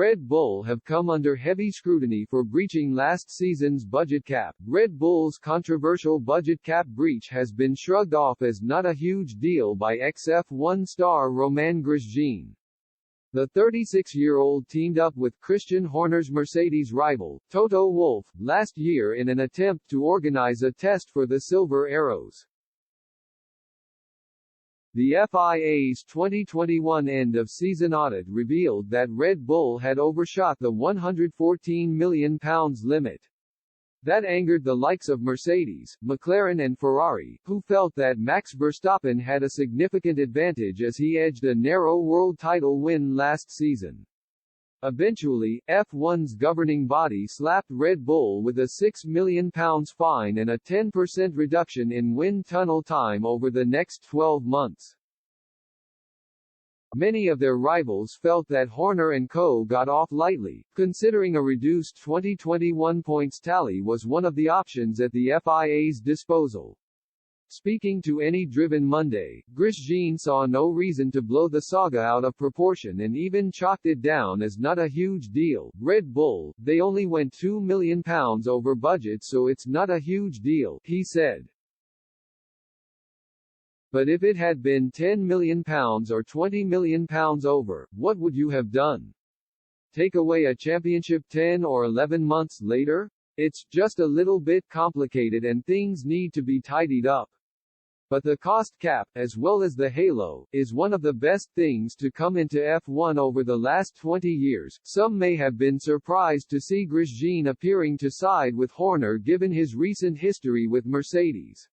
Red Bull have come under heavy scrutiny for breaching last season's budget cap. Red Bull's controversial budget cap breach has been shrugged off as not a huge deal by ex-F1 star Romain Grosjean. The 36-year-old teamed up with Christian Horner's Mercedes rival, Toto Wolff, last year in an attempt to organize a test for the Silver Arrows. The FIA's 2021 end-of-season audit revealed that Red Bull had overshot the £114 million limit. That angered the likes of Mercedes, McLaren and Ferrari, who felt that Max Verstappen had a significant advantage as he edged a narrow world title win last season. Eventually, F1's governing body slapped Red Bull with a £6 million fine and a 10% reduction in wind tunnel time over the next 12 months. Many of their rivals felt that Horner and co. got off lightly, considering a reduced 2021 points tally was one of the options at the FIA's disposal. Speaking to Any Driven Monday, Grosjean saw no reason to blow the saga out of proportion and even chalked it down as not a huge deal. Red Bull, they only went £2 million over budget, so it's not a huge deal, he said. But if it had been £10 million or £20 million over, what would you have done? Take away a championship 10 or 11 months later? It's just a little bit complicated and things need to be tidied up. But the cost cap, as well as the halo, is one of the best things to come into F1 over the last 20 years. Some may have been surprised to see Grosjean appearing to side with Horner given his recent history with Mercedes.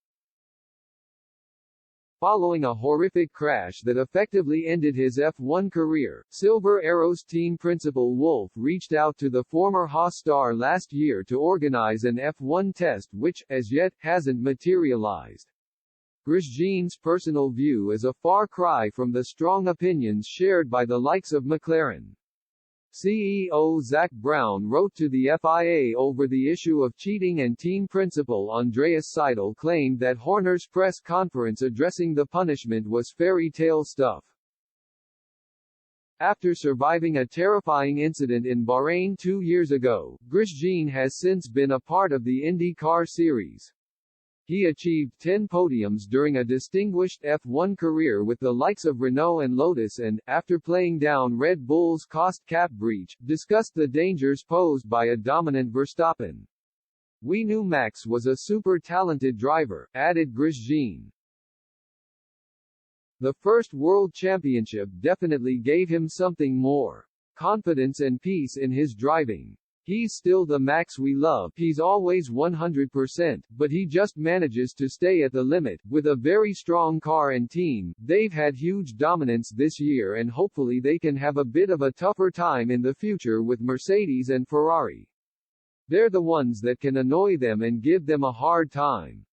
Following a horrific crash that effectively ended his F1 career, Silver Arrows team principal Wolff reached out to the former Haas star last year to organize an F1 test which, as yet, hasn't materialized. Grosjean's personal view is a far cry from the strong opinions shared by the likes of McLaren. CEO Zak Brown wrote to the FIA over the issue of cheating, and team principal Andreas Seidel claimed that Horner's press conference addressing the punishment was fairy tale stuff. After surviving a terrifying incident in Bahrain 2 years ago, Grosjean has since been a part of the IndyCar series. He achieved 10 podiums during a distinguished F1 career with the likes of Renault and Lotus and, after playing down Red Bull's cost cap breach, discussed the dangers posed by a dominant Verstappen. "We knew Max was a super talented driver," added Grosjean. "The first World Championship definitely gave him something more. Confidence and peace in his driving. He's still the Max we love, he's always 100%, but he just manages to stay at the limit. With a very strong car and team, they've had huge dominance this year and hopefully they can have a bit of a tougher time in the future with Mercedes and Ferrari. They're the ones that can annoy them and give them a hard time.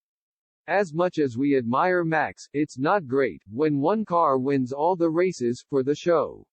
As much as we admire Max, it's not great when one car wins all the races for the show."